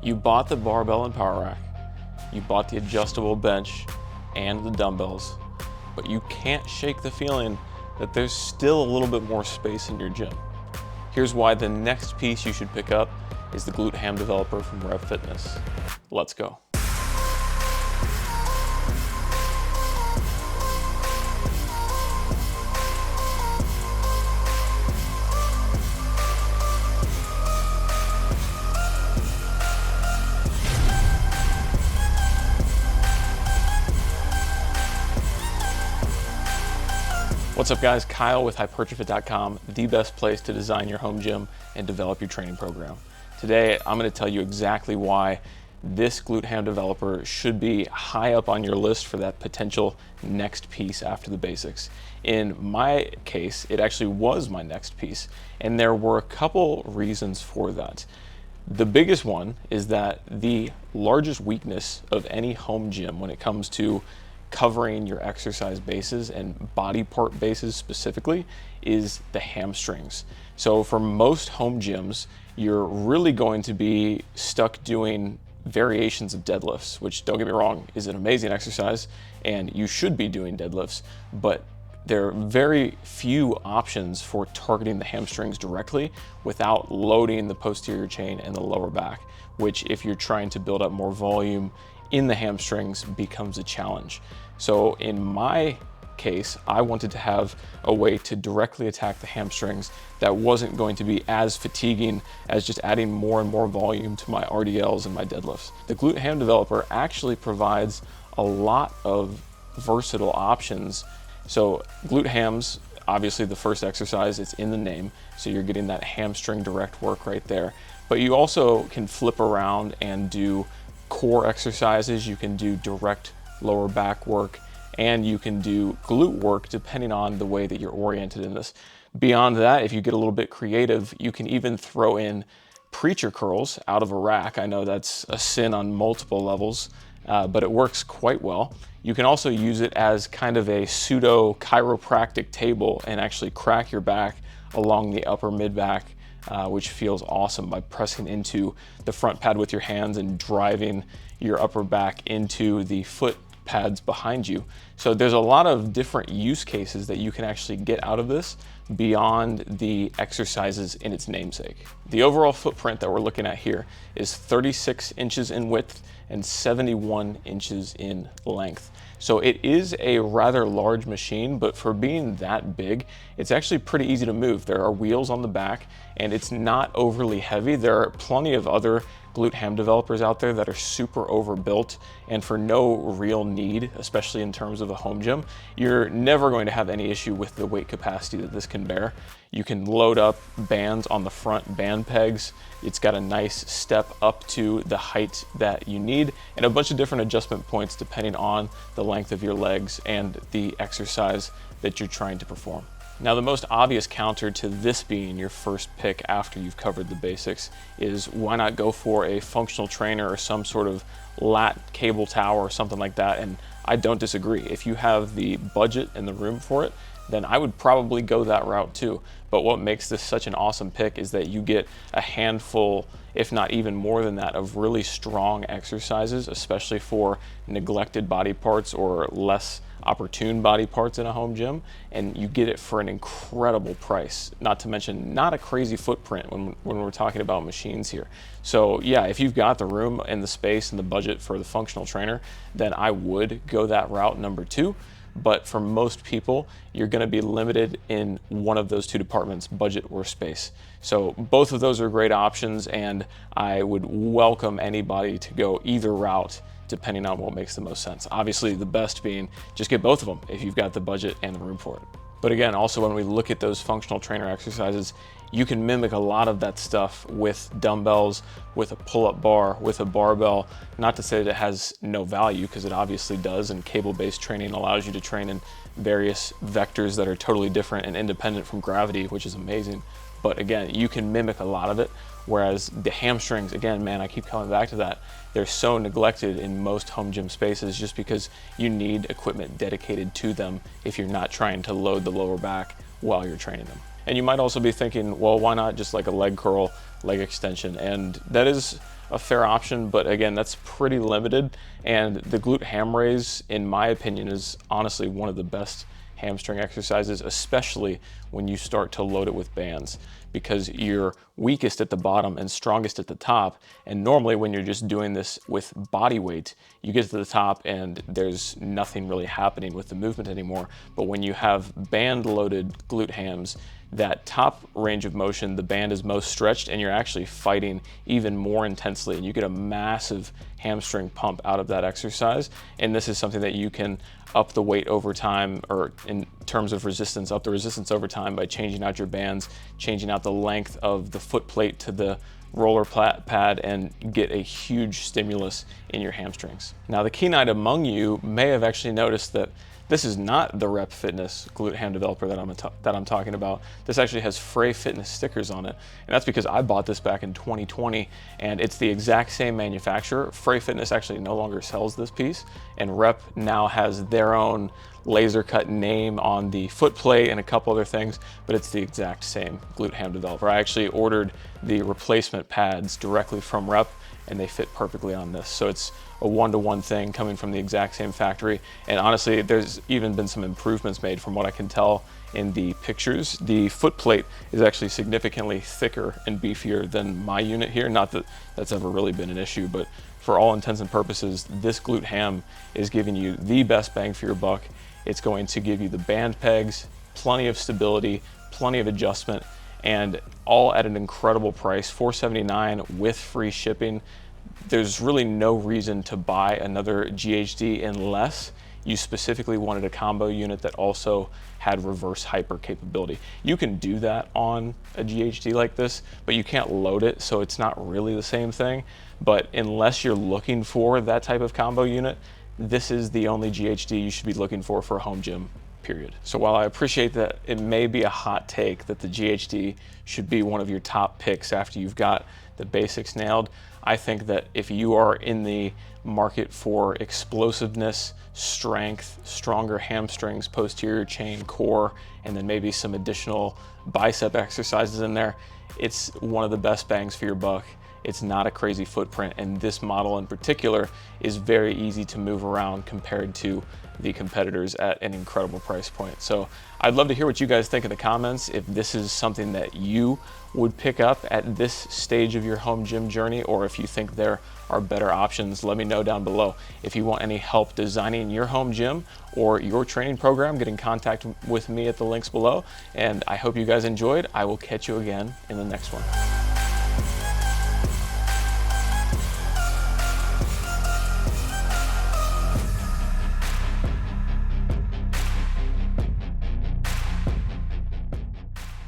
You bought the barbell and power rack, you bought the adjustable bench and the dumbbells, but you can't shake the feeling that there's still a little bit more space in your gym. Here's why the next piece you should pick up is the glute ham developer from Rev Fitness. Let's go. What's up guys, Kyle with HypertroFit.com, the best place to design your home gym and develop your training program. Today, I'm gonna tell you exactly why this glute ham developer should be high up on your list for that potential next piece after the basics. In my case, it actually was my next piece, and there were a couple reasons for that. The biggest one is that the largest weakness of any home gym when it comes to covering your exercise bases and body part bases specifically is the hamstrings. So for most home gyms, you're really going to be stuck doing variations of deadlifts, which, don't get me wrong, is an amazing exercise and you should be doing deadlifts, but there are very few options for targeting the hamstrings directly without loading the posterior chain and the lower back, which if you're trying to build up more volume in the hamstrings becomes a challenge. So in my case, I wanted to have a way to directly attack the hamstrings that wasn't going to be as fatiguing as just adding more and more volume to my RDLs and my deadlifts. The glute ham developer actually provides a lot of versatile options. So glute hams, obviously the first exercise, it's in the name, so you're getting that hamstring direct work right there. But you also can flip around and do core exercises, you can do direct lower back work, and you can do glute work depending on the way that you're oriented in this. Beyond that, if you get a little bit creative, you can even throw in preacher curls out of a rack. I know that's a sin on multiple levels, but it works quite well. You can also use it as kind of a pseudo chiropractic table and actually crack your back along the upper mid back, which feels awesome by pressing into the front pad with your hands and driving your upper back into the foot pads behind you. So there's a lot of different use cases that you can actually get out of this beyond the exercises in its namesake. The overall footprint that we're looking at here is 36 inches in width and 71 inches in length. So it is a rather large machine, but for being that big, it's actually pretty easy to move. There are wheels on the back and it's not overly heavy. There are plenty of other glute ham developers out there that are super overbuilt and for no real need, especially in terms of a home gym, you're never going to have any issue with the weight capacity that this can bear. You can load up bands on the front band pegs. It's got a nice step up to the height that you need and a bunch of different adjustment points depending on the length of your legs and the exercise that you're trying to perform. Now, the most obvious counter to this being your first pick after you've covered the basics is why not go for a functional trainer or some sort of lat cable tower or something like that, and I don't disagree. If you have the budget and the room for it, then I would probably go that route too. But what makes this such an awesome pick is that you get a handful, if not even more than that, of really strong exercises, especially for neglected body parts or less opportune body parts in a home gym, and you get it for an incredible price, not to mention not a crazy footprint when we're talking about machines here. So yeah, if you've got the room and the space and the budget for the functional trainer, then I would go that route number two. But for most people, you're gonna be limited in one of those two departments, budget or space. So both of those are great options, and I would welcome anybody to go either route depending on what makes the most sense. Obviously, the best being just get both of them if you've got the budget and the room for it. But again, also when we look at those functional trainer exercises, you can mimic a lot of that stuff with dumbbells, with a pull-up bar, with a barbell. Not to say that it has no value, because it obviously does, and cable-based training allows you to train in various vectors that are totally different and independent from gravity, which is amazing. But again, you can mimic a lot of it, whereas the hamstrings, again, man, I keep coming back to that. They're so neglected in most home gym spaces just because you need equipment dedicated to them if you're not trying to load the lower back while you're training them. And you might also be thinking, well, why not just like a leg curl, leg extension? And that is a fair option, but again, that's pretty limited. And the glute ham raise, in my opinion, is honestly one of the best hamstring exercises, especially when you start to load it with bands, because you're weakest at the bottom and strongest at the top. And normally when you're just doing this with body weight, you get to the top and there's nothing really happening with the movement anymore. But when you have band loaded glute hams, that top range of motion, the band is most stretched and you're actually fighting even more intensely, and you get a massive hamstring pump out of that exercise. And this is something that you can up the weight over time, or in terms of resistance, up the resistance over time by changing out your bands, changing out the length of the foot plate to the roller pad, and get a huge stimulus in your hamstrings. Now, the keen-eyed among you may have actually noticed that this is not the Rep Fitness glute ham developer that I'm talking about. This actually has Frey Fitness stickers on it, and that's because I bought this back in 2020, and it's the exact same manufacturer. Frey Fitness actually no longer sells this piece, and Rep now has their own laser cut name on the foot plate and a couple other things, but it's the exact same glute ham developer. I actually ordered the replacement pads directly from Rep, and they fit perfectly on this. So it's a one-to-one thing coming from the exact same factory. And honestly, there's even been some improvements made from what I can tell in the pictures. The foot plate is actually significantly thicker and beefier than my unit here. Not that that's ever really been an issue, but for all intents and purposes, this glute ham is giving you the best bang for your buck. It's going to give you the band pegs, plenty of stability, plenty of adjustment, and all at an incredible price, $479 with free shipping. There's really no reason to buy another GHD unless you specifically wanted a combo unit that also had reverse hyper capability. You can do that on a GHD like this, but you can't load it, so it's not really the same thing. But unless you're looking for that type of combo unit, this is the only GHD you should be looking for a home gym, period. So while I appreciate that it may be a hot take that the GHD should be one of your top picks after you've got the basics nailed, I think that if you are in the market for explosiveness, strength, stronger hamstrings, posterior chain, core, and then maybe some additional bicep exercises in there, it's one of the best bangs for your buck. It's not a crazy footprint, and this model in particular is very easy to move around compared to the competitors at an incredible price point. So I'd love to hear what you guys think in the comments. If this is something that you would pick up at this stage of your home gym journey, or if you think there are better options, let me know down below. If you want any help designing your home gym or your training program, get in contact with me at the links below. And I hope you guys enjoyed. I will catch you again in the next one.